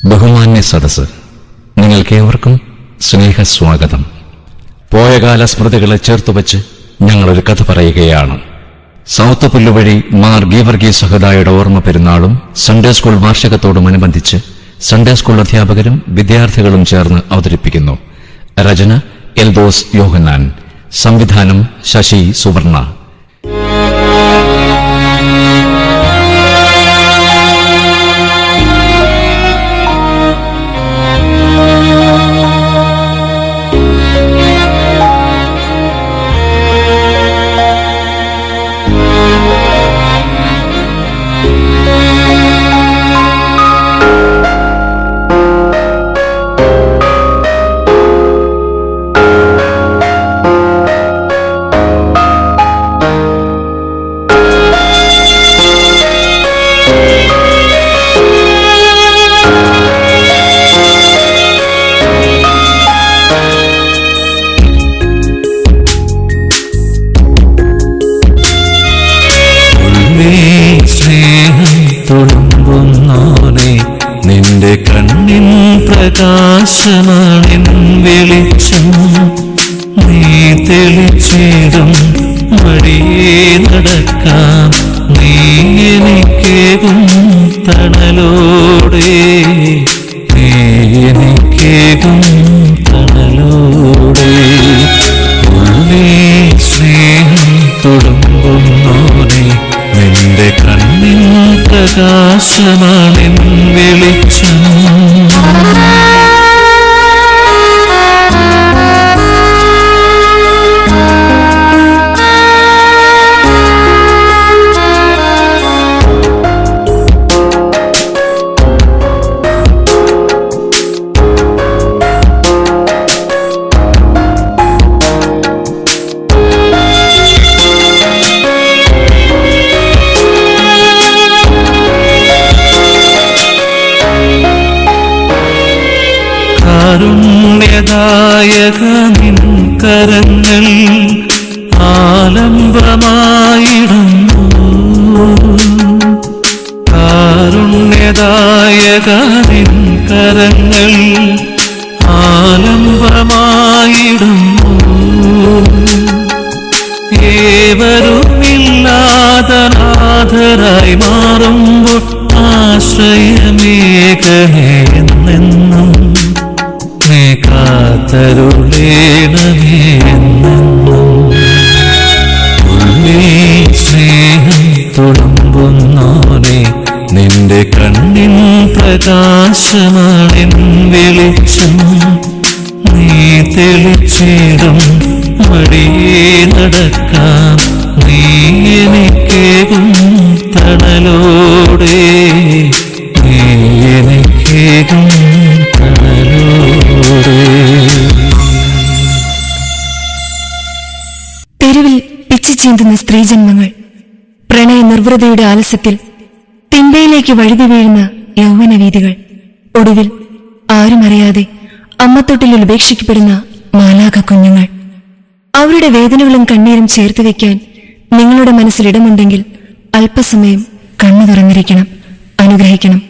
ബഹുമാന്യ സദസ്സ്, നിങ്ങൾക്കേവർക്കും സ്നേഹസ്വാഗതം. പോയകാല സ്മൃതികളെ ചേർത്തുവച്ച് ഞങ്ങളൊരു കഥ പറയുകയാണ്. സൗത്ത് പുല്ലുവഴി മാർ ഗീവർഗീസ് സഹദായുടെ ഓർമ്മ പെരുന്നാളും സൺഡേ സ്കൂൾ വാർഷികത്തോടുമനുബന്ധിച്ച് സൺഡേ സ്കൂൾ അധ്യാപകരും വിദ്യാർത്ഥികളും ചേർന്ന് അവതരിപ്പിക്കുന്നു. രചന എൽദോസ് യോഹന്നാൻ, സംവിധാനം ശശി സുവർണ. നിന്റെ കണ്ണിൻ പ്രകാശമാണെൻ വെളിച്ചം, നീ തെളിച്ചിടും വഴിയേ നടക്കാം, നീ എനിക്കേകും തണലോടെ, നീ എനിക്കേകും തണലോടെ. ഉള്ളിൽ സ്നേഹം തുളുമ്പുന്നോനെ, നിന്റെ കണ്ണിൻ പ്രകാശമാണെൻ വെളിച്ചം. കാരുണ്യദായക നിൻ കരങ്ങൾ ആലംബമായിടുന്നു, കാരുണ്യദായക നിൻ കരങ്ങൾ ആലംബമായിടുന്നു. ഏവരുമില്ലാതനാഥരായി മാറുമ്പോൾ ആശ്രയമേകണേ എന്നെന്നും, നീ കാത്തരുളേണമേ എന്നെന്നും. ഉള്ളിൽ സ്നേഹം തുളുമ്പുന്നോനെ, നിന്റെ കണ്ണിൻ പ്രകാശമാണെൻ വെളിച്ചം, നീ തെളിച്ചിടും വഴിയേ നടക്കാം, നീ എനിക്കേകും തണലോടെ, നീ എനിക്കേകും തണലോടെ. തെരുവിൽ പിച്ചു ചീന്തുന്ന സ്ത്രീജന്മങ്ങൾ, പ്രണയ നിർവൃതയുടെ ആലസ്യത്തിൽ തിന്മയിലേക്ക് വഴുതി വീഴുന്ന യൗവനവീഥികൾ, ഒടുവിൽ ആരുമറിയാതെ അമ്മത്തൊട്ടിലിൽ ഉപേക്ഷിക്കപ്പെടുന്ന മാലാഖ കുഞ്ഞുങ്ങൾ. അവരുടെ വേദനകളും കണ്ണീരും ചേർത്ത് വയ്ക്കാൻ നിങ്ങളുടെ മനസ്സിൽ ഇടമുണ്ടെങ്കിൽ അല്പസമയം കണ്ണു തുറന്നിരിക്കണം, അനുഗ്രഹിക്കണം.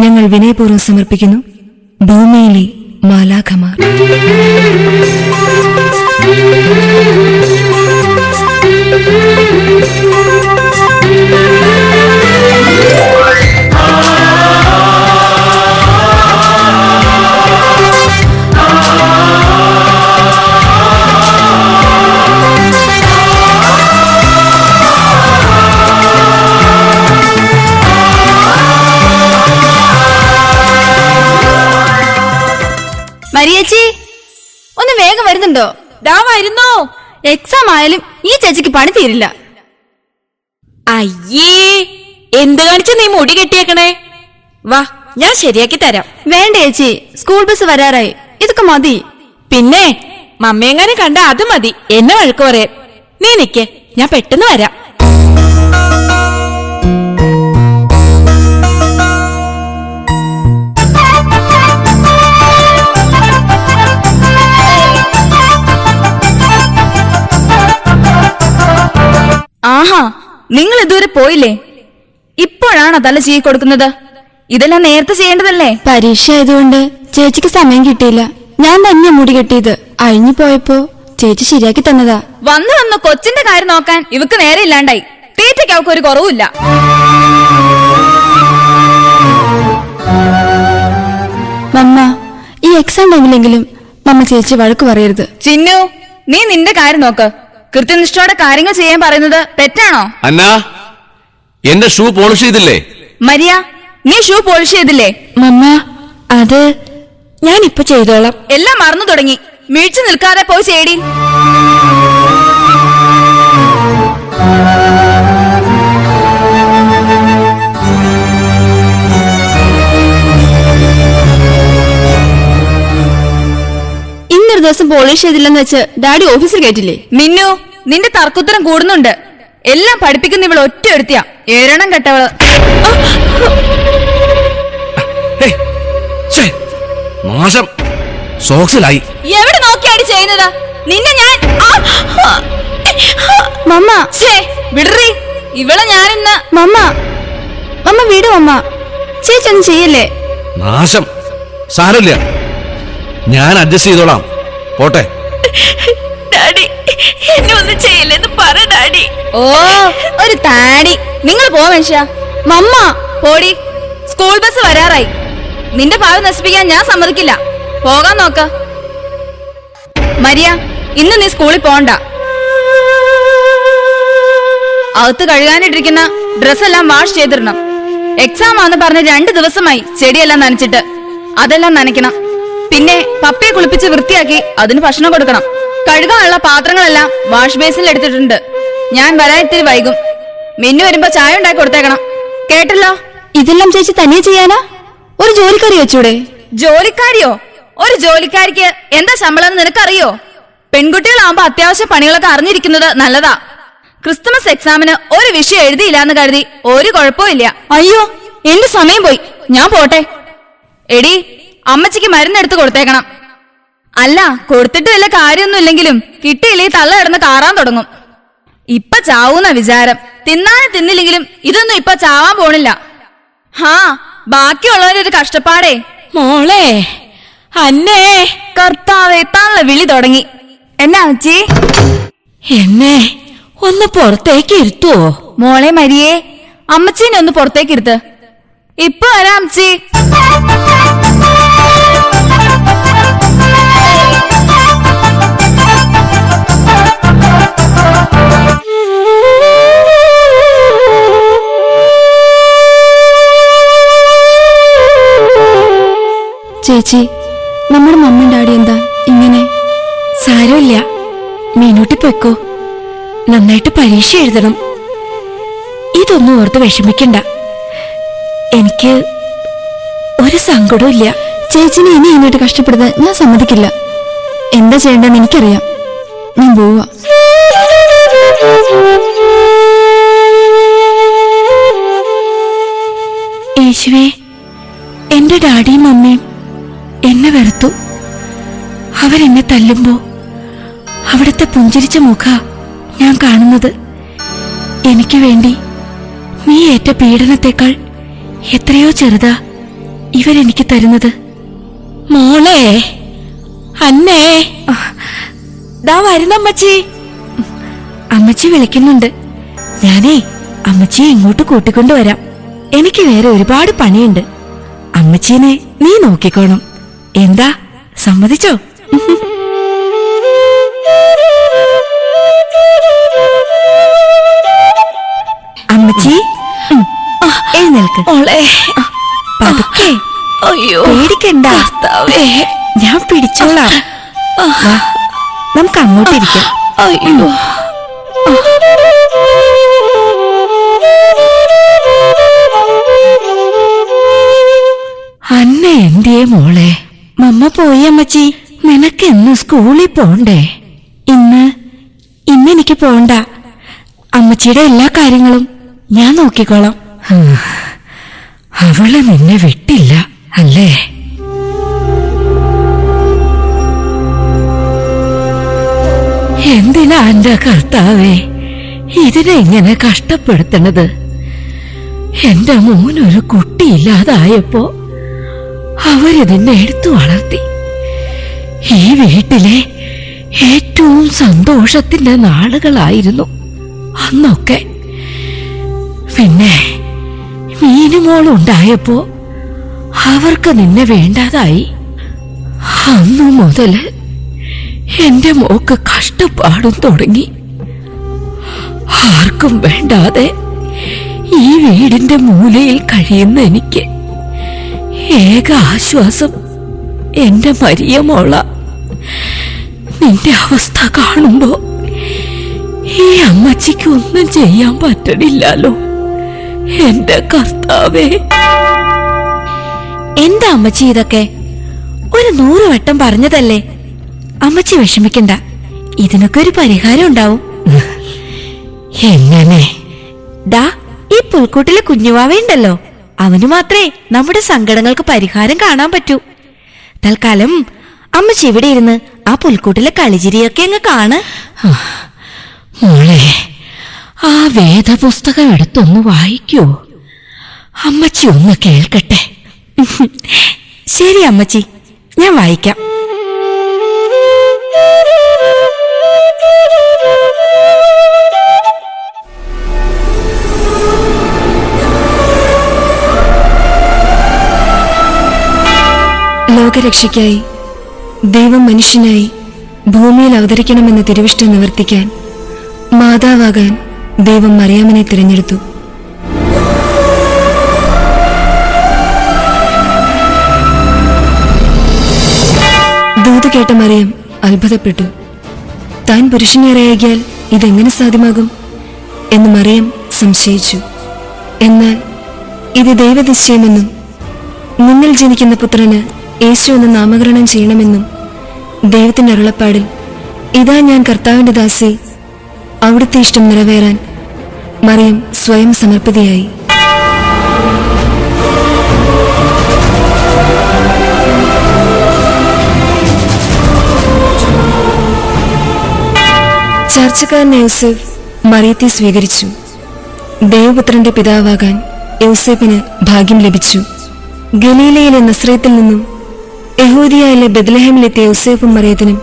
ഞങ്ങൾ വിനയപൂർവ്വം സമർപ്പിക്കുന്നു ഭൂമിയിലെ മാലാഖമാർ. മരിയേച്ചി, ഒന്ന് വേഗം വരുന്നുണ്ടോ? ദാ വരുന്നു. എക്സാം ആയാലും ഈ ചേച്ചിക്ക് പണി തീരില്ല. അയ്യേ, എന്ത് കാണിച്ച നീ മുടി കെട്ടിയേക്കണേ? വാ, ഞാൻ ശരിയാക്കി തരാം. വേണ്ട ചേച്ചി, സ്കൂൾ ബസ് വരാറായി, ഇതൊക്കെ മതി. പിന്നെ മമ്മയെങ്ങാനും കണ്ട അത് മതി എന്നെ വഴക്ക് പറയാൻ. നീ നിക്ക്, ഞാൻ പെട്ടെന്ന് വരാം. ആഹാ, നിങ്ങൾ ഇതുവരെ പോയില്ലേ? ഇപ്പോഴാണോ തല ചീകി കൊടുക്കുന്നത്? ഇതെല്ലാം നേരത്തെ ചെയ്യേണ്ടതല്ലേ? പരീക്ഷ ആയതുകൊണ്ട് ചേച്ചിക്ക് സമയം കിട്ടിയില്ല. ഞാൻ തന്നെ മുടി കെട്ടിയത്. അഴിഞ്ഞു പോയപ്പോ ചേച്ചി ശരിയാക്കി തന്നതാ. വന്ന് കൊച്ചിന്റെ കാര്യം നോക്കാൻ ഇവക്ക് നേരെ ഇല്ലാണ്ടായി. തീറ്റയ്ക്ക് അവൾക്ക് ഒരു കുറവുമില്ല. മമ്മ, ഈ എക്സാം ടൈമിലെങ്കിലും മമ്മ ചേച്ചി വഴക്ക് പറയരുത്. ചിന്നു, നീ നിന്റെ കാര്യം നോക്ക്. കൃത്യനിഷ്ഠയോടെ കാര്യങ്ങൾ ചെയ്യാൻ പറയുന്നത് തെറ്റാണോ? അന്നാ, എന്റെ ഷൂ പോളിഷ് ചെയ്തില്ലേ? മരിയ, നീ ഷൂ പോളിഷ് ചെയ്തില്ലേ? മമ്മ, അത് ഞാനിപ്പൊ ചെയ്തോളാം. എല്ലാം മറന്നു തുടങ്ങി. വീഴ്ച നിൽക്കാതെ പോയി ചെയ്യടി. ഇന്നൊരു ദിവസം പോളിഷ് ചെയ്തില്ലെന്ന് വെച്ച് ഡാഡി ഓഫീസിൽ കയറ്റില്ലേ? മിന്നു, നിന്റെ തർക്കുത്തരം കൂടുന്നുണ്ട്. എല്ലാം പഠിപ്പിക്കുന്ന ഇവൾ ഒറ്റ എടുത്തിയാ. ഏഴണം കെട്ടവള്. മോശം, സോക്സിലായി. എവിടെ നോക്കിയാടി ചെയ്യുന്നത്? നിന്നെ ഞാൻ മമ്മ, വിടറി. ഇവളെ ഞാനിന്ന് മമ്മ മമ്മ വീട് മമ്മ. ചേച്ചി ഒന്നും ചെയ്യല്ലേ? നാശം, സാരമില്ല, ഞാൻ അഡ്ജസ്റ്റ് ചെയ്തോളാം. പോട്ടെ. ഡാഡി, എന്നെ ഒന്നും ചെയ്യില്ലെന്ന് പറ ഡാഡി. ഓ, ഒരു താടി. നിങ്ങൾ പോ മനുഷ്യ. മമ്മ, പോടി. സ്കൂൾ ബസ് വരാറായി. നിന്റെ ഭാവി നശിപ്പിക്കാൻ ഞാൻ സമ്മതിക്കില്ല. പോകാൻ നോക്ക. മരിയ, ഇന്ന് നീ സ്കൂളിൽ പോണ്ട. അകത്ത് കഴുകാനിട്ടിരിക്കുന്ന ഡ്രസ്സെല്ലാം വാഷ് ചെയ്തിടണം. എക്സാം ആണെന്ന് പറഞ്ഞ് 2 ദിവസമായി ചെടിയെല്ലാം നനച്ചിട്ട്. അതെല്ലാം നനയ്ക്കണം. പിന്നെ പപ്പയെ കുളിപ്പിച്ച് വൃത്തിയാക്കി അതിന് ഭക്ഷണം കൊടുക്കണം. കഴുകാനുള്ള പാത്രങ്ങളെല്ലാം വാഷ് ബേസിൽ എടുത്തിട്ടുണ്ട്. ഞാൻ വരാൻ ഇത്തിരി വൈകും. മിന്നു വരുമ്പോ ചായ ഉണ്ടാക്കി കൊടുത്തേക്കണം. കേട്ടല്ലോ? ഇതെല്ലാം ചേച്ചി തനിയെ ചെയ്യാനാ? ഒരു ജോലിക്കാരി വെച്ചൂടെ? ജോലിക്കാരിയോ? ഒരു ജോലിക്കാരിക്ക് എന്താ ശമ്പളം എന്ന് നിനക്കറിയോ? പെൺകുട്ടികളാവുമ്പോ അത്യാവശ്യ പണികളൊക്കെ അറിഞ്ഞിരിക്കുന്നത് നല്ലതാ. ക്രിസ്തുമസ് എക്സാമിന് ഒരു വിഷയം എഴുതിയില്ലാന്ന് കരുതി ഒരു കുഴപ്പമില്ല. അയ്യോ, എന്റെ സമയം പോയി. ഞാൻ പോട്ടെ. എടി, അമ്മച്ചിക്ക് മരുന്നെടുത്ത് കൊടുത്തേക്കണം. അല്ല, കൊടുത്തിട്ട് വല്ല കാര്യമൊന്നും ഇല്ലെങ്കിലും കിട്ടിയില്ലേ തള്ള കിടന്ന് കാറാൻ തുടങ്ങും. ഇപ്പൊ ചാവൂന്ന വിചാരം. തിന്നാനും തിന്നില്ലെങ്കിലും ഇതൊന്നും ഇപ്പൊ ചാവാൻ പോണില്ല. ഹാ, ബാക്കിയുള്ളവരൊരു കഷ്ടപ്പാടേ. മോളെ, അന്നേ. കർത്താവേ, തള്ള വിളി തുടങ്ങി. എന്നാ അമ്മച്ചി? എന്നെ ഒന്ന് പുറത്തേക്ക് ഇരുത്തുവോ? മോളെ മരിയേ, അമ്മച്ചീനെ ഒന്ന് പുറത്തേക്ക് ഇരുത്ത്. ഇപ്പൊ വരാം അമ്മച്ചി. ചേച്ചി, നമ്മുടെ മമ്മിയും ഡാഡി എന്താ ഇങ്ങനെ? സാരമില്ല, മീനൂട്ടി പൊയ്ക്കോ. നന്നായിട്ട് പരീക്ഷ എഴുതണം. ഇതൊന്നും ഓർത്ത് വിഷമിക്കണ്ട. എനിക്ക് ഒരു സങ്കടവും ഇല്ല. ചേച്ചിനെ ഇനി ഇങ്ങോട്ട് കഷ്ടപ്പെടുത്താൻ ഞാൻ സമ്മതിക്കില്ല. എന്താ ചെയ്യേണ്ടെന്ന് എനിക്കറിയാം. ഞാൻ പോവാ. യേശുവേ, എന്റെ ഡാഡിയും മമ്മിയും എന്നെ വെറുത്തു. അവരെന്നെ തല്ലുമ്പോ അവിടുത്തെ പുഞ്ചിരിച്ച മുഖ ഞാൻ കാണുന്നത്. എനിക്ക് വേണ്ടി നീ ഏറ്റ പീഡനത്തെക്കാൾ എത്രയോ ചെറുതാ ഇവരെനിക്ക് തരുന്നത്. മോളെ, അന്നേ. ദാ വരുന്നമ്മച്ചി. അമ്മച്ചി വിളിക്കുന്നുണ്ട്. ഞാനേ അമ്മച്ചിയെ ഇങ്ങോട്ട് കൂട്ടിക്കൊണ്ടുവരാം. എനിക്ക് വേറെ ഒരുപാട് പണിയുണ്ട്. അമ്മച്ചീനെ നീ നോക്കിക്കോണം. എന്താ, സമ്മതിച്ചോ? അമ്മച്ചി, എഴുന്നേൽക്ക്. പതുക്കെ. അയ്യോ, പേടിക്കണ്ട. ഞാൻ പിടിച്ചോളാം. നമുക്ക് അങ്ങോട്ടിരിക്കാം. അയ്യോ, അന്ന എന്തേ മോളെ? മമ്മ പോയി അമ്മച്ചി. നിനക്ക് ഇന്ന് സ്കൂളിൽ പോണ്ടേ? ഇന്നെനിക്ക് പോണ്ട. അമ്മച്ചിയുടെ എല്ലാ കാര്യങ്ങളും ഞാൻ നോക്കിക്കോളാം. അവള് നിന്നെ വിട്ടില്ല അല്ലേ? എന്തിനാ എന്റെ കർത്താവേ ഇതിനെ ഇങ്ങനെ കഷ്ടപ്പെടുത്തണത്? എന്റെ മോനൊരു കുട്ടിയില്ലാതായപ്പോ അവരിതിനെ എടുത്തു വളർത്തി. ഈ വീട്ടിലെ ഏറ്റവും സന്തോഷത്തിന്റെ നാളുകളായിരുന്നു അന്നൊക്കെ. പിന്നെ മീനുമോളുണ്ടായപ്പോ അവർക്ക് നിന്നെ വേണ്ടാതായി. അന്നു മുതല് എന്റെ മോക്ക് കഷ്ടപ്പാടും തുടങ്ങി. ആർക്കും വേണ്ടാതെ ഈ വീടിന്റെ മൂലയിൽ കഴിയുന്ന എനിക്ക് ഏക ആശ്വാസം എന്റെ മരിയ മോള. നിന്റെ അവസ്ഥ കാണുമ്പോ ഈ അമ്മച്ചിക്ക് ഒന്നും ചെയ്യാൻ പറ്റണില്ലല്ലോ എന്റെ കർത്താവേ. എന്താ അമ്മച്ചി ഇതൊക്കെ? ഒരു 100 വട്ടം പറഞ്ഞതല്ലേ. അമ്മച്ചി വിഷമിക്കണ്ട, ഇതിനൊക്കെ ഒരു പരിഹാരം ഉണ്ടാവും. എങ്ങനെ? ഡാ, ഈ പുൽക്കൂട്ടിലെ കുഞ്ഞുവാവയുണ്ടല്ലോ, അവന് മാത്രമേ നമ്മുടെ സങ്കടങ്ങൾക്ക് പരിഹാരം കാണാൻ പറ്റൂ. തൽക്കാലം അമ്മച്ചി ഇവിടെ ഇരുന്ന് ആ പുൽക്കൂട്ടിലെ കളിചിരിയൊക്കെ അങ്ങ് കാണ്. മോളെ, ആ വേദപുസ്തകം എടുത്തൊന്ന് വായിക്കോ? അമ്മച്ചി ഒന്ന് കേൾക്കട്ടെ. ശരി അമ്മച്ചി, ഞാൻ വായിക്കാം. ലോകരക്ഷയ്ക്കായി ദൈവം മനുഷ്യനായി ഭൂമിയിൽ അവതരിക്കണമെന്ന തിരുവിഷ്ടം നിവർത്തിക്കാൻ മാതാവാകാൻ ദൈവം മറിയാമിനെ തിരഞ്ഞെടുത്തു. ദൂത് കേട്ട മറിയം അത്ഭുതപ്പെട്ടു. താൻ പുരുഷനേറെയാകിയാൽ ഇതെങ്ങനെ സാധ്യമാകും എന്ന് മറിയം സംശയിച്ചു. എന്നാൽ ഇത് ദൈവനിശ്ചയമെന്നും നിങ്ങൾ ജനിക്കുന്ന പുത്രന് യേശു എന്ന് നാമകരണം ചെയ്യണമെന്നും ദൈവത്തിന്റെ അരുളപ്പാടിൽ ഇതാ ഞാൻ കർത്താവിന്റെ ദാസി, അവിടുത്തെ ഇഷ്ടം നിറവേറാൻ മറിയം സ്വയം സമർപ്പിതയായി. ചാർച്ചക്കാരൻ യൗസേഫ് മറിയത്തെ സ്വീകരിച്ചു. ദൈവപുത്രന്റെ പിതാവാകാൻ യൗസേപ്പിന് ഭാഗ്യം ലഭിച്ചു. ഗലീലയിലെ നസ്രേത്തിൽ നിന്നും യഹൂദിയയിലെ ബെത്ലഹേമിലെത്തിയ യൗസേപ്പും മറിയത്തിനും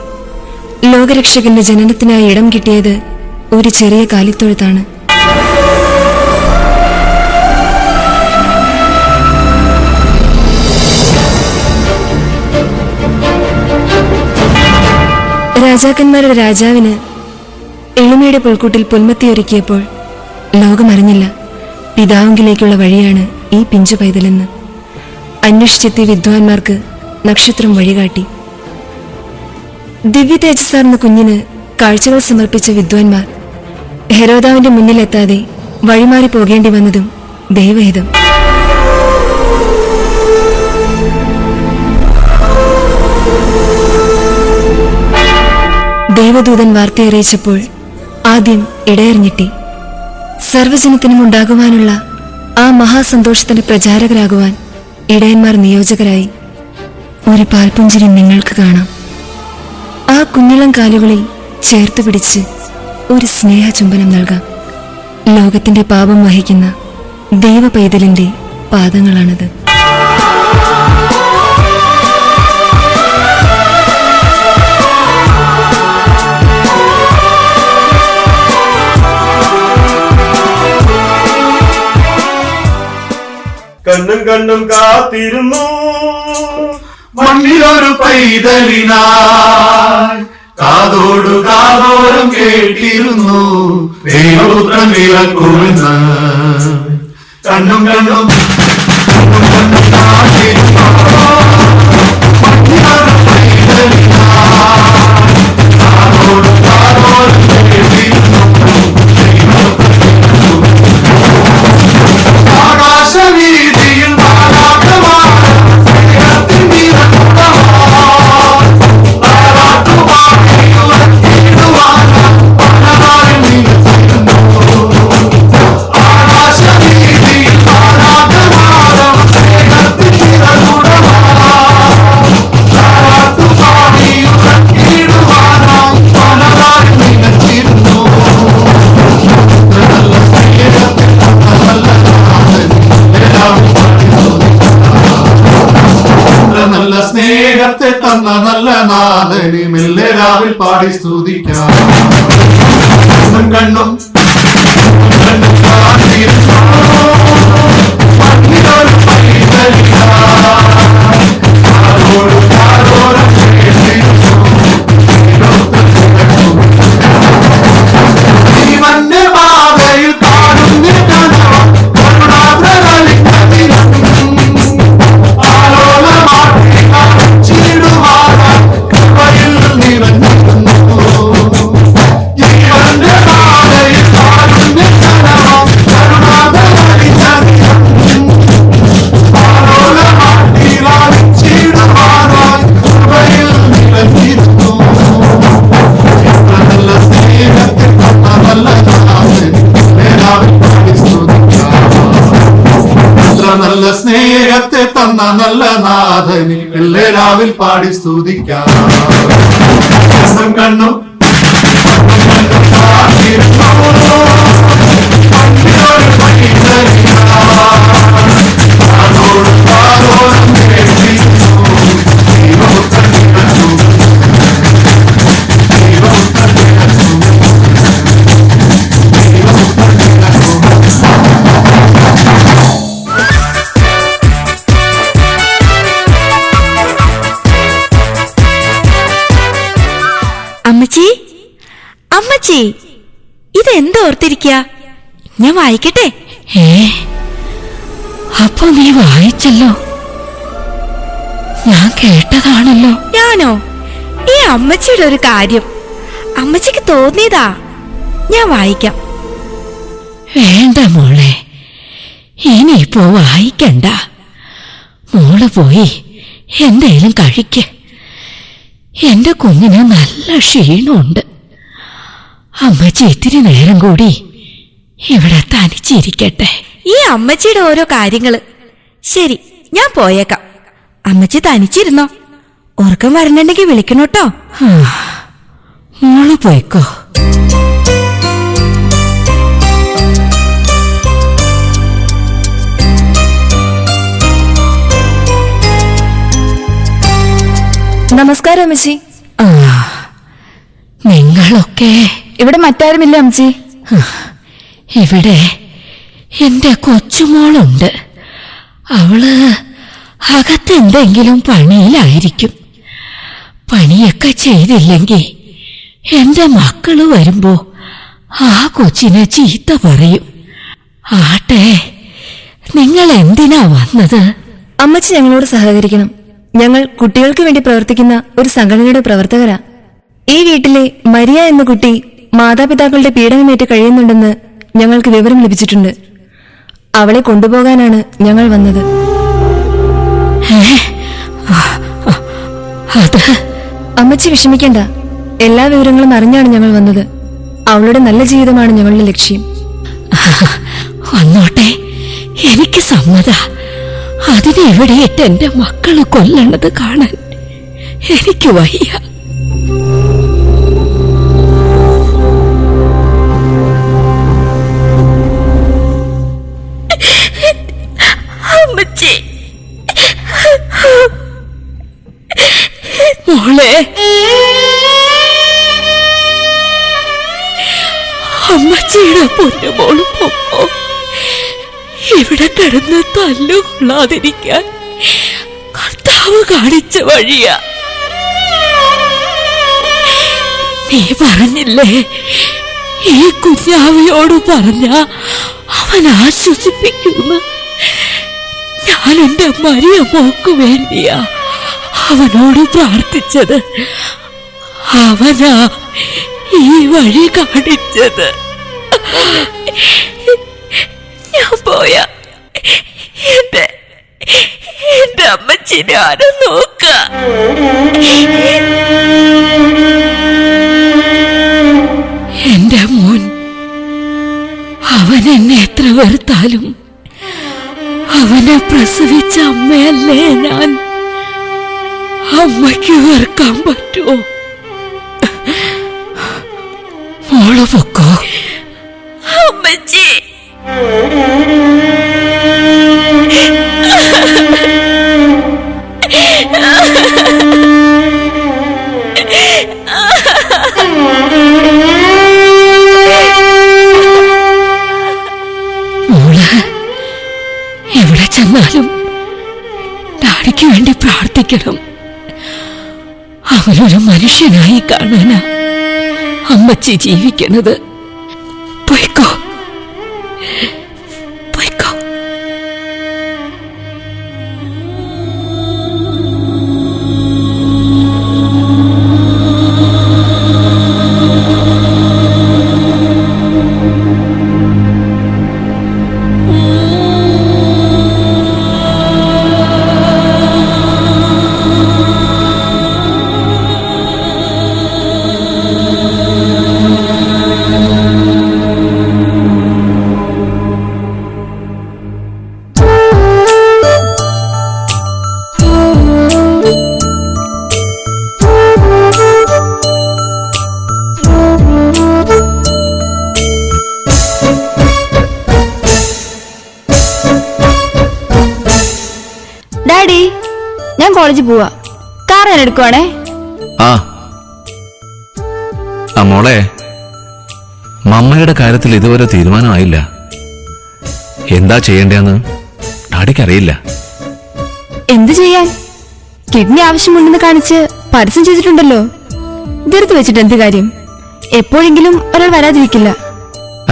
ലോകരക്ഷകന്റെ ജനനത്തിനായി ഇടം കിട്ടിയത് ഒരു ചെറിയ കാലിത്തൊഴുത്താണ്. രാജാക്കന്മാരുടെ രാജാവിന് എളിമയുടെ പുൽക്കൂട്ടിൽ പുൽമത്തിയൊരുക്കിയപ്പോൾ ലോകമറിഞ്ഞില്ല പിതാവിലേക്കുള്ള വഴിയാണ് ഈ പിഞ്ചു പൈതലെന്ന്. അന്വേഷിച്ചെത്തിയ വിദ്വാൻമാർക്ക് നക്ഷത്രം വഴികാട്ടി. ദിവ്യ തേജസ്സാർന്ന കുഞ്ഞിന് കാഴ്ചകൾ സമർപ്പിച്ച വിദ്വാൻമാർ ഹെരോദാവിന്റെ മുന്നിലെത്താതെ വഴിമാറി പോകേണ്ടി വന്നതും ദൈവഹിതം. ദൈവദൂതൻ വാർത്തയറിയിച്ചപ്പോൾ ആദ്യം ഇടയറിഞ്ഞിട്ടി. സർവ്വജനത്തിനും ഉണ്ടാകുവാനുള്ള ആ മഹാസന്തോഷത്തിന്റെ പ്രചാരകരാകുവാൻ ഇടയന്മാർ നിയോജകരായി. ഒരു പാൽപുഞ്ചിരി നിങ്ങൾക്ക് കാണാം. ആ കുഞ്ഞിളം കാലുകളിൽ ചേർത്തു പിടിച്ച് ഒരു സ്നേഹചുംബനം നൽകാം. ലോകത്തിന്റെ പാപം വഹിക്കുന്ന ദൈവ പൈതലിന്റെ പാദങ്ങളാണത്. കണ്ണും കണ്ണും കാത്തിരുന്നു മണ്ണിലൊരു പൈതലിനായി, കാതോടു കാതോരം കേട്ടിരുന്നു ദൈവപുത്രൻ വിളക്കുമെന്ന്. കണ്ണും കണ്ണും കണ്ണും കണ്ണും കാത്തിരുന്നു മണ്ണിലൊരു പൈതലിനായി, കാതോടു കാതോരം കേട്ടിരുന്നു ആകാശവീതിയിൽ ആകാശവീതിയിൽ തന്ന നല്ല നാഥനെ മെല്ലെ രാവിൽ പാടി സ്തുതിക്കാം. കണ്ണും കണ്ണും കാത്തിരുന്നോ, മണ്ണിലൊരു പൈതലിതാ. കാതോട് കാതോരം കേട്ടിരുന്നു, ജീവന്റെ പാതയിൽ കാണുന്ന കനവം കരുണാദ്രകളിക്കതിരം ആലോലമാട്ടി കാണിച്ചിടുവാനായി കൃപയിൽ നിറഞ്ഞിരുന്നു. ജീവന്റെ പാതയിൽ കാണുന്ന കനവം കരുണാദ്രകളിക്കതിരം ആലോലമാട്ടി കാണിച്ചിടുവാനായി കൃപയിൽ നിറഞ്ഞിരുന്നു. നല്ല സ്നേഹത്തിൽ തന്ന നല്ല നാഥനെ രാവിൽ പാടി സ്തുതിക്കാം. നല്ല സ്നേഹത്തെ തന്ന നല്ല നാഥനെ എല്ലാ രാവിൽ പാടി സ്തുതിക്കാം. കണ്ണും കണ്ണും കാത്തിരുന്നോ, മണ്ണിലൊരു പൈതലിതാ. കാതോട് കാതോരം കേട്ടിരുന്നു, ദൈവപുത്രൻ നിറഞ്ഞു, ദൈവപുത്രൻ നിറഞ്ഞു, ദൈവപുത്രൻ നിറഞ്ഞു. അമ്മച്ചി, അമ്മച്ചി, ഇതെന്തോർത്തിരിക്ക? ഞാൻ വായിക്കട്ടെ? അപ്പൊ നീ വായിച്ചല്ലോ, ഞാൻ കേട്ടതാണല്ലോ. ഞാനോ? ഈ അമ്മച്ചിയുടെ ഒരു കാര്യം അമ്മച്ചിക്ക് തോന്നിയതാ. ഞാൻ വായിക്കാം. വേണ്ട മോളെ, ഇനിയിപ്പോ വായിക്കണ്ട. മോള് പോയി എന്തേലും കഴിക്ക്. എന്റെ കുഞ്ഞിന് നല്ല ക്ഷീണമുണ്ട്. അമ്മച്ചി ഇത്തിരി നേരം കൂടി ഇവിടെ തനിച്ചിരിക്കട്ടെ. ഈ അമ്മച്ചിയുടെ ഓരോ കാര്യങ്ങള്. ശരി, ഞാൻ പോയേക്കാം. അമ്മച്ചി തനിച്ചിരുന്നോ. ഉറക്കം വരണമെങ്കിൽ വിളിക്കണോട്ടോ. മോള് പോയിക്കോ. നമസ്കാരം അമ്മച്ചി. നിങ്ങളൊക്കെ ഇവിടെ മറ്റാരുമില്ല അമ്മച്ചി. ഇവിടെ എന്റെ കൊച്ചുമോളുണ്ട്. അവള് അകത്തെന്തെങ്കിലും പണിയിലായിരിക്കും. പണിയൊക്കെ ചെയ്തില്ലെങ്കിൽ എന്റെ മക്കള് വരുമ്പോ ആ കൊച്ചിനെ ചീത്ത പറയും. ആട്ടെ, നിങ്ങൾ എന്തിനാ വന്നത്? അമ്മച്ചി ഞങ്ങളോട് സഹകരിക്കണം. ഞങ്ങൾ കുട്ടികൾക്ക് വേണ്ടി പ്രവർത്തിക്കുന്ന ഒരു സംഘടനയുടെ പ്രവർത്തകരാ. ഈ വീട്ടിലെ മരിയ എന്ന കുട്ടി മാതാപിതാക്കളുടെ പീഡനമേറ്റ് കഴിയുന്നുണ്ടെന്ന് ഞങ്ങൾക്ക് വിവരം ലഭിച്ചിട്ടുണ്ട്. അവളെ കൊണ്ടുപോകാനാണ് ഞങ്ങൾ വന്നത്. അത് അമ്മച്ചി വിഷമിക്കണ്ട, എല്ലാ വിവരങ്ങളും അറിഞ്ഞാണ് ഞങ്ങൾ വന്നത്. അവളുടെ നല്ല ജീവിതമാണ് ഞങ്ങളുടെ ലക്ഷ്യം. വന്നോട്ടെ, എനിക്ക് സമ്മത. അതിനെ ഇവിടെയിട്ട് എന്റെ മക്കള് കൊല്ലണത് കാണാൻ എനിക്ക് വയ്യ. അമ്മച്ചി, മോളെ, അമ്മച്ചിയുടെ പൊന്നുമോള് പൊക്കോ. ഇവിടെ കിടന്ന് തല്ലുകൊള്ളാതിരിക്കാൻ കർത്താവ് കാണിച്ച വഴിയാ. നീ പറഞ്ഞില്ലേ, ഈ കുഞ്ഞാവിയോട് പറഞ്ഞ അവൻ ആശ്വസിപ്പിക്കുന്നു. ഞാൻ എന്റെ മരിയ മോക്ക് വേണ്ടിയാ അവനോട് പ്രാർത്ഥിച്ചത്. അവനാ ഈ വഴി കാണിച്ചത്. ഞാൻ പോയാ എന്റെ അമ്മച്ചിനെ ആരും നോക്ക. എന്റെ മോൻ, അവൻ എന്നെ എത്ര വെറുത്താലും അവനെ പ്രസവിച്ച അമ്മയല്ലേ ഞാൻ. അമ്മയ്ക്ക് വെറുക്കാൻ പറ്റുമോ? മോള് പൊക്കോ. അമ്മച്ചി, എന്നാലും ഡാഡിക്ക് വേണ്ടി പ്രാർത്ഥിക്കണം. അവനൊരു മനുഷ്യനായി കാണാനാ അമ്മച്ചി ജീവിക്കണത്. പോയിക്കോ പോയിക്കോ. ഡാഡി, ഞാൻ കോളേജിൽ പോവാ. കാർ ഞാൻ എടുക്കുവാണേ. ആ മോളെ, മമ്മയുടെ കാര്യത്തിൽ ഇതുവരെ തീരുമാനമായില്ല. എന്താ ചെയ്യേണ്ടതെന്ന് ഡാഡിക്കറിയില്ല. എന്ത് ചെയ്യാൻ? കിഡ്നി ആവശ്യമുണ്ടെന്ന് കാണിച്ച് പരസ്യം ചെയ്തിട്ടുണ്ടല്ലോ. ധൃതി വെച്ചിട്ട് എന്ത് കാര്യം? എപ്പോഴെങ്കിലും ഒരാൾ വരാതിരിക്കില്ല.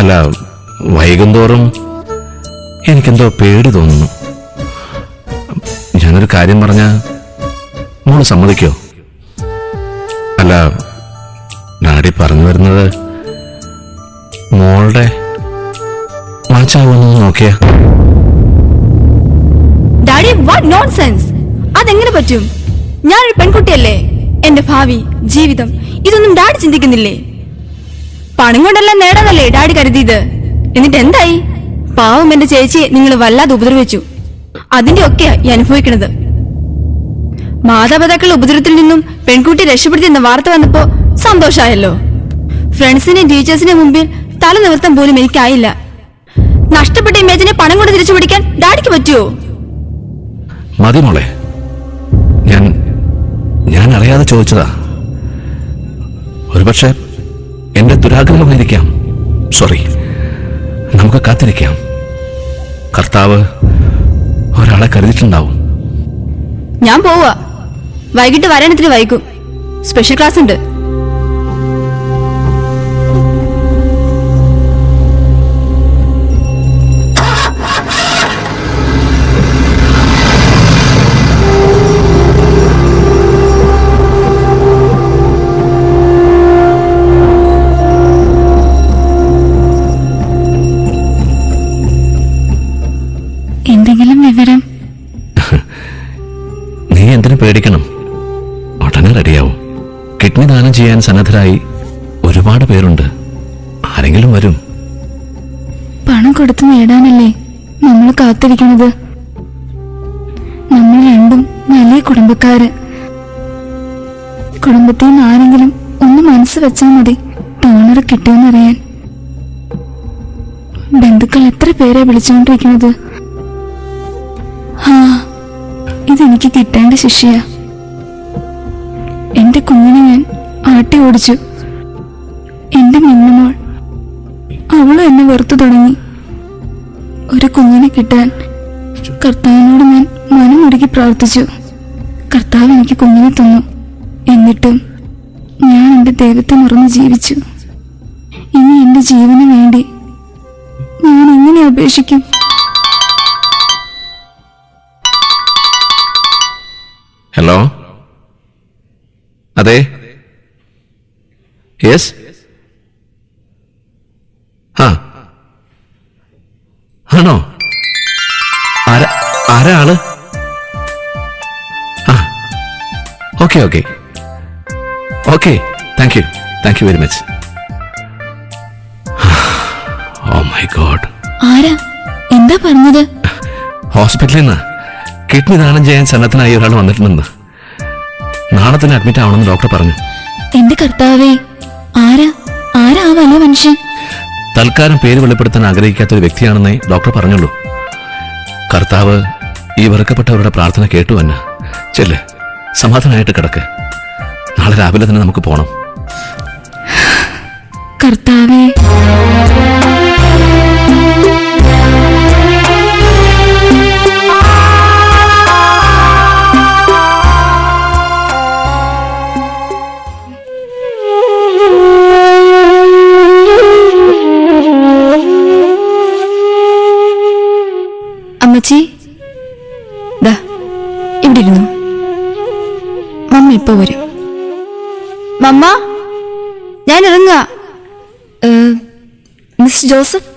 അല്ല, വൈകുന്തോറും എനിക്കെന്തോ പേടി തോന്നുന്നു. ഞാനൊരു കാര്യം പറഞ്ഞ മോള് സമ്മതിക്കോ? അല്ല, ഡാഡി പറഞ്ഞു വരുന്നത് മോളുടെ മാച്ചാവുമെന്ന് നോക്കിയാ. Daddy, what nonsense! അതെങ്ങനെ പറ്റും? ഞാനൊരു പെൺകുട്ടിയല്ലേ. എന്റെ ഭാവി, ജീവിതം ഇതൊന്നും ഡാഡി ചിന്തിക്കുന്നില്ലേ? പണം കൊണ്ടെല്ലാം നേടാനല്ലേ ഡാഡി കരുതിയത്. എന്നിട്ട് എന്തായി? പാവം എന്റെ ചേച്ചിയെ നിങ്ങൾ വല്ലാതെ ഉപദ്രവിച്ചു. അതിന്റെ ഒക്കെയാ ഈ അനുഭവിക്കണത്. മാതാപിതാക്കളുടെ ഉപദ്രവത്തിൽ നിന്നും പെൺകുട്ടി രക്ഷപ്പെടുത്തിയെന്ന വാർത്ത വന്നപ്പോ സന്തോഷായല്ലോ. ഫ്രണ്ട്സിനെയും ടീച്ചേഴ്സിന്റെ മുമ്പിൽ തല നിവർത്താൻ പോലും എനിക്കായില്ല. നഷ്ടപ്പെട്ട ഇമേജിനെ പണം കൊണ്ട് തിരിച്ചു പിടിക്കാൻ ഡാഡിക്ക് പറ്റുമോ? മതി മോളെ, ഞാൻ അറിയാതെ ചോദിച്ചതാ. ഒരുപക്ഷെ എന്റെ ദുരാഗ്രഹമായിരിക്കാം. സോറി. നമുക്ക് കാത്തിരിക്കാം. കർത്താവ് ഒരാളെ കരുതിയിട്ടുണ്ടാവും. ഞാൻ പോവാ. വൈകിട്ട് വരാനത്തിന് വൈകും. സ്പെഷ്യൽ ക്ലാസ് ഉണ്ട്. എന്തെങ്കിലും വിവരം? നീ എന്തിനു പേടിക്കണം? ഉടനെ റെഡിയാവും. കിഡ്നി ദാനം ചെയ്യാൻ സന്നദ്ധരായി ഒരുപാട് പേരുണ്ട്. ആരെങ്കിലും വരും. പണം കൊടുത്തു നേടാനല്ലേ നമ്മൾ കാത്തിരിക്കണത്? നമ്മൾ രണ്ടും വലിയ കുടുംബക്കാര്. കുടുംബത്തിൽ നിന്ന് ആരെങ്കിലും ഒന്ന് മനസ്സ് വെച്ചാൽ മതി ഡോണർ കിട്ടുമെന്നറിയാൻ. ബന്ധുക്കൾ എത്ര പേരെ വിളിച്ചുകൊണ്ടിരിക്കുന്നത്. ഇതെനിക്ക് കിട്ടേണ്ട ശിക്ഷയാ. എന്റെ കുഞ്ഞിനെ ഞാൻ ആട്ടി ഓടിച്ചു. എന്റെ മിന്നുമോൾ, അവളും എന്നെ വെറുത്തു തുടങ്ങി. ഒരു കുഞ്ഞിനെ കിട്ടാൻ കർത്താവിനോട് ഞാൻ മനമൊരുക്കി പ്രാർത്ഥിച്ചു. കർത്താവ് എനിക്ക് കുഞ്ഞിനെ തന്നു. എന്നിട്ടും ഞാൻ എന്റെ ദൈവത്തെ മറന്ന് ജീവിച്ചു. ഇനി എന്റെ ജീവന് വേണ്ടി ഞാൻ എങ്ങനെ അപേക്ഷിക്കും? ഹലോ, അതെ, യെസ്, ആണോ? ആരാ ആള്? Okay okay okay, thank you very much. Oh my God. ആരാ? എന്താ പറഞ്ഞത്? ഹോസ്പിറ്റലിൽ നിന്ന് കിഡ്നി ദാനം ചെയ്യാൻ സന്നദ്ധനായി ഒരാൾ വന്നിട്ടുണ്ടെന്ന്. നാളെ തന്നെ അഡ്മിറ്റ് ആവണമെന്ന് ഡോക്ടർ പറഞ്ഞു. എന്റെ കർത്താവേ, ആരാ ആ വലിയ മനുഷ്യൻ? തൽക്കാലം പേര് വെളിപ്പെടുത്താൻ ആഗ്രഹിക്കാത്ത ഒരു വ്യക്തിയാണെന്നേ ഡോക്ടർ പറഞ്ഞുള്ളൂ. കർത്താവ് ഈ വെറുക്കപ്പെട്ടവരുടെ പ്രാർത്ഥന കേട്ടു തന്നെ. ചെല്ല്, സമാധാനമായിട്ട് കിടക്ക്. നാളെ രാവിലെ തന്നെ നമുക്ക് പോണം. കർത്താവേ, ദാ ഇവിടെ ഇരുന്നു. മമ്മ ഇപ്പൊ വരും. മമ്മ, ഞാൻ ഇറങ്ങുക. മിസ് ജോസഫ്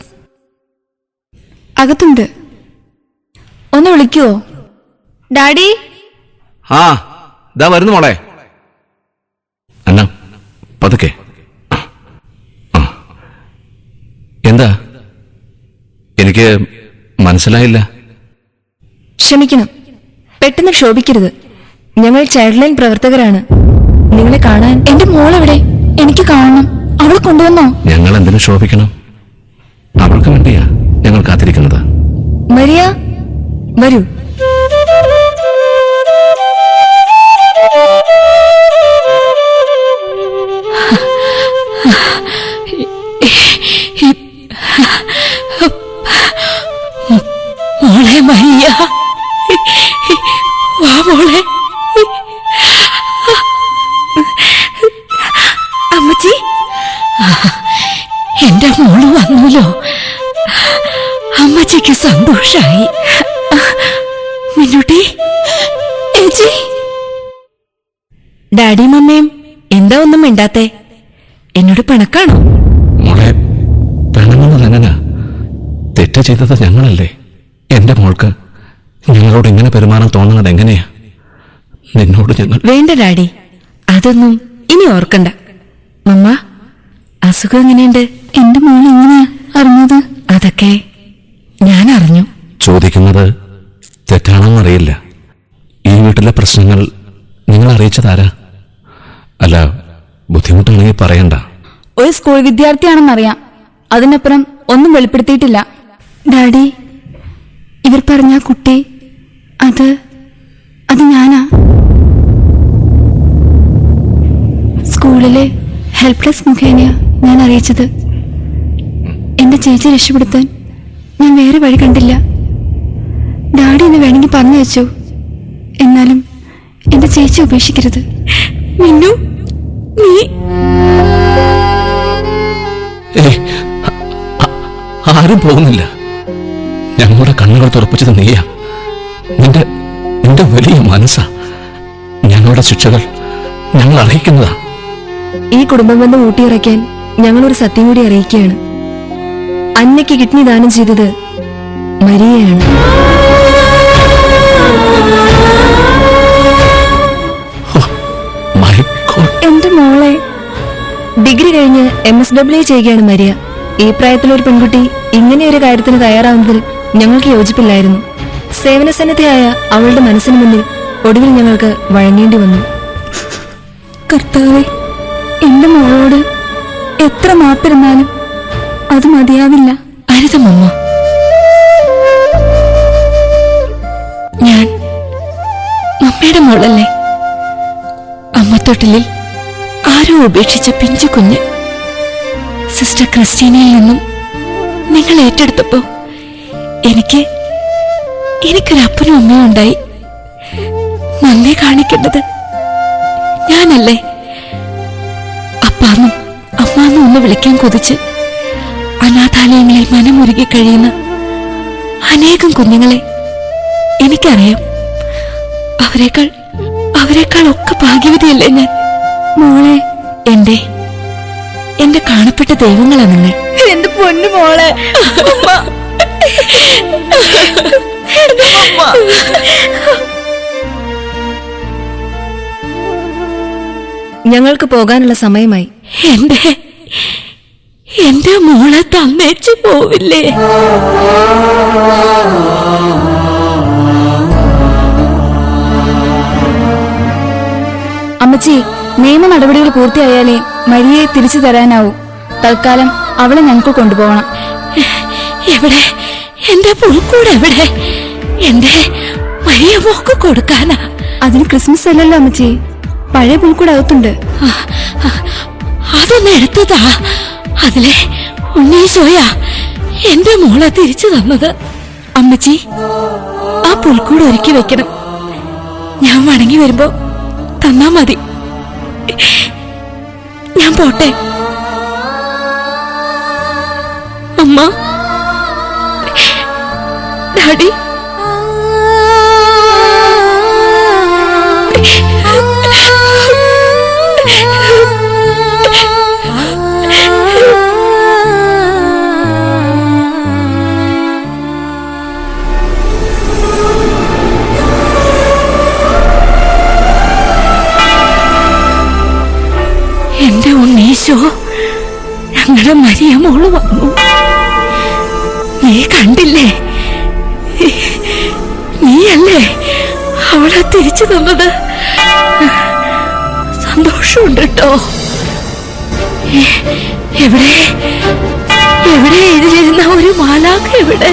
അകത്തുണ്ട്. ഒന്ന് വിളിക്കുവോ? ഡാഡി. ആ ഇതാ വരുന്നു മോളെ. അന്ന പതുക്കെ. എന്താ? എനിക്ക് മനസ്സിലായില്ല. ക്ഷമിക്കണം, പെട്ടെന്ന് ക്ഷോഭിക്കരുത്. ഞങ്ങൾ ചൈൽഡ് ലൈൻ പ്രവർത്തകരാണ്. നിങ്ങളെ കാണാൻ. എന്റെ മോളെവിടെ? എനിക്ക് കാണണം. അവളെ കൊണ്ടുവന്നോ? ഞങ്ങൾ എന്തിനു ശോഭിക്കണം? അവൾക്ക് വേണ്ടിയാ ഞങ്ങൾ കാത്തിരിക്കുന്നത്. മരിയ, വരൂ. മോളെ മരിയ, വാ മോളെ. അമ്മച്ചി, എന്റെ മോള് വന്നല്ലോ. അമ്മച്ചിക്ക് സന്തോഷായി. മിന്നുട്ടി, ചേച്ചി. ഡാഡിയും അമ്മയും എന്താ ഒന്നും മിണ്ടാത്തെ? എന്നോട് പിണക്കാണോ? മോളെ, പിണങ്ങുന്നത് എങ്ങനാ? തെറ്റ് ചെയ്തത് ഞങ്ങളല്ലേ. എന്റെ മോൾക്ക് ഞങ്ങളോട് ഇങ്ങനെ പെരുമാറാൻ തോന്നുന്നത് എങ്ങനെയാ? നിന്നോട് ഞങ്ങൾ. വേണ്ട ഡാഡി, അതൊന്നും ഇനി ഓർക്കണ്ട. മമ്മ, അസുഖം എങ്ങനെയുണ്ട്? എന്റെ മോൾ എങ്ങനെയാ അറിഞ്ഞത്? അതൊക്കെ ഞാൻ അറിഞ്ഞു. ചോദിക്കുന്നത് തെറ്റാണെന്നറിയില്ല. ഈ വീട്ടിലെ പ്രശ്നങ്ങൾ നിങ്ങൾ അറിയിച്ചതാരാ? അല്ല, ബുദ്ധിമുട്ടാണെങ്കിൽ പറയണ്ട. ഒരു സ്കൂൾ വിദ്യാർത്ഥിയാണെന്നറിയാം. അതിനപ്പുറം ഒന്നും വെളിപ്പെടുത്തിയിട്ടില്ല. ഡാഡി, ഇവർ പറഞ്ഞ കുട്ടി അത് ഞാനാ. സ്കൂളിലെ ഹെൽപ്പ് ഡെസ്ക് മുഖേനയാ ഞാൻ അറിയിച്ചത്. എന്റെ ചേച്ചി രക്ഷപ്പെടുത്താൻ ഞാൻ വേറെ വഴി കണ്ടില്ല. ഡാഡി എന്ന് വേണമെങ്കിൽ പറഞ്ഞു വെച്ചോ, എന്നാലും എന്റെ ചേച്ചി ഉപേക്ഷിക്കരുത്. മിന്നു, നീ ആരും പോകുന്നില്ല. ഞങ്ങളുടെ കണ്ണുകൾ തുറപ്പിച്ചത് നീയാ. നിന്റെ വലിയ മനസ്സാ. ഞങ്ങളുടെ ശിക്ഷകൾ ഞങ്ങൾ അറിയിക്കുന്നതാ. ഈ കുടുംബം ബന്ധം ഊട്ടിയിറക്കാൻ ഞങ്ങളൊരു സത്യം കൂടി അറിയിക്കുകയാണ്. അന്നയ്ക്ക് കിഡ്നി ദാനം ചെയ്തത് മരിയയാണ്. എന്റെ മോളെ, ഡിഗ്രി കഴിഞ്ഞ് MSW ചെയ്യുകയാണ് മരിയ. ഈ പ്രായത്തിലൊരു പെൺകുട്ടി ഇങ്ങനെയൊരു കാര്യത്തിന് തയ്യാറാവുന്നതിൽ ഞങ്ങൾക്ക് യോജിപ്പില്ലായിരുന്നു. സേവനസന്നദ്ധയായ അവളുടെ മനസ്സിന് മുന്നിൽ ഒടുവിൽ ഞങ്ങൾക്ക് വഴങ്ങേണ്ടി വന്നു. കർത്താവേ, എന്റെ മോളോട് എത്ര മാപ്പിരുന്നാലും അത് മതിയാവില്ല. അരുതമ്മ, ഞാൻ മമ്മയുടെ മോളല്ലേ. അമ്മത്തൊട്ടിലിൽ ആരോ ഉപേക്ഷിച്ച പിഞ്ചു കുഞ്ഞ്. സിസ്റ്റർ ക്രിസ്റ്റീനയിൽ നിന്നും നിങ്ങൾ ഏറ്റെടുത്തപ്പോ എനിക്കൊരപ്പനും അമ്മയും ഉണ്ടായി. നന്ദി കാണിക്കേണ്ടത് ഞാനല്ലേ. അപ്പാന്നും അമ്മാന്നും ഒന്ന് വിളിക്കാൻ കൊതിച്ച് അനാഥാലയങ്ങളിൽ മനമുരുകി കഴിയുന്ന അനേകം കുഞ്ഞുങ്ങളെ എനിക്കറിയാം. അവരെക്കാൾ ഒക്കെ ഭാഗ്യവതിയല്ലേ ഞാൻ. മോളെ, എന്റെ കാണപ്പെട്ട ദൈവങ്ങളാ നിങ്ങൾ. എന്റെ പൊന്നു മോളെ. ഞങ്ങൾക്ക് പോകാനുള്ള സമയമായി. എന്റെ മോളെ തന്നേച്ചു പോവില്ലേ? അമ്മച്ചി, നിയമ നടപടികൾ പൂർത്തിയായാലേ മരിയയെ തിരിച്ചു തരാനാവൂ. തൽക്കാലം അവളെ ഞങ്ങൾക്ക് കൊണ്ടുപോകണം. എവിടെ എന്റെ പുൽക്കൂട്? എവിടെ എന്റെ മരിയ മോക്ക് കൊടുക്കാനാ? അതിന് ക്രിസ്മസ് അല്ലല്ലോ അമ്മച്ചി, പഴയ പുൽക്കൂട് അകത്തുണ്ട്. അതൊന്ന് എടുത്തതാ. അതിലെ ഉണ്ണീശോയാ എന്റെ മോളെ തിരിച്ചു തന്നത്. അമ്മച്ചി, ആ പുൽക്കൂട് ഒരുക്കി വെക്കണം. ഞാൻ മടങ്ങി വരുമ്പോ തന്നാ മതി. ഞാൻ പോട്ടെ. അമ്മ, ഡാഡി. എന്റെ ഉണ്ണീശോ, ഞങ്ങളുടെ മരിയ മോള് വന്നു. നീ കണ്ടില്ലേ? നീയല്ലേ അവളെ തിരിച്ചു തന്നത്? സന്തോഷമുണ്ട് കേട്ടോ. എവിടെ എവിടെ ഇതിലിരുന്ന ഒരു മാലാഖ? എവിടെ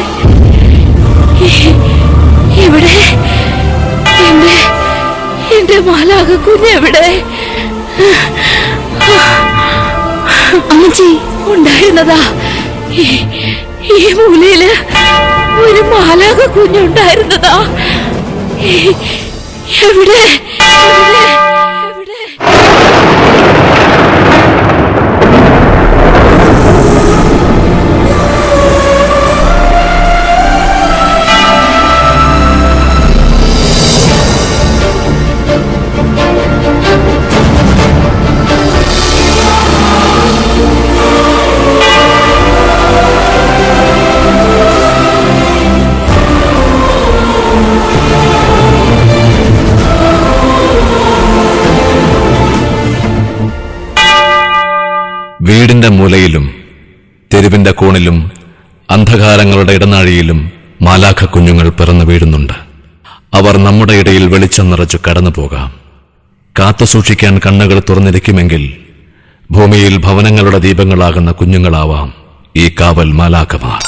എവിടെ എന്റെ മാലാഖ കുഞ്ഞെവിടെ? അമ്മച്ചി ഉണ്ടായിരുന്നതാ. ഈ മൂലയില് ഒരു മാലാഖ കുഞ്ഞുണ്ടായിരുന്നതാ. എവിടെ എവിടെ എവിടെ? വീടിന്റെ മൂലയിലും തെരുവിന്റെ കോണിലും അന്ധകാരങ്ങളുടെ ഇടനാഴിയിലും മാലാഖ കുഞ്ഞുങ്ങൾ പിറന്നു വീഴുന്നുണ്ട്. അവർ നമ്മുടെ ഇടയിൽ വെളിച്ചം നിറച്ചു കടന്നു പോകാം. കാത്തു സൂക്ഷിക്കാൻ കണ്ണുകൾ തുറന്നിരിക്കുമെങ്കിൽ ഭൂമിയിൽ ഭവനങ്ങളുടെ ദീപങ്ങളാകുന്ന കുഞ്ഞുങ്ങളാവാം ഈ കാവൽ മാലാഖമാർ.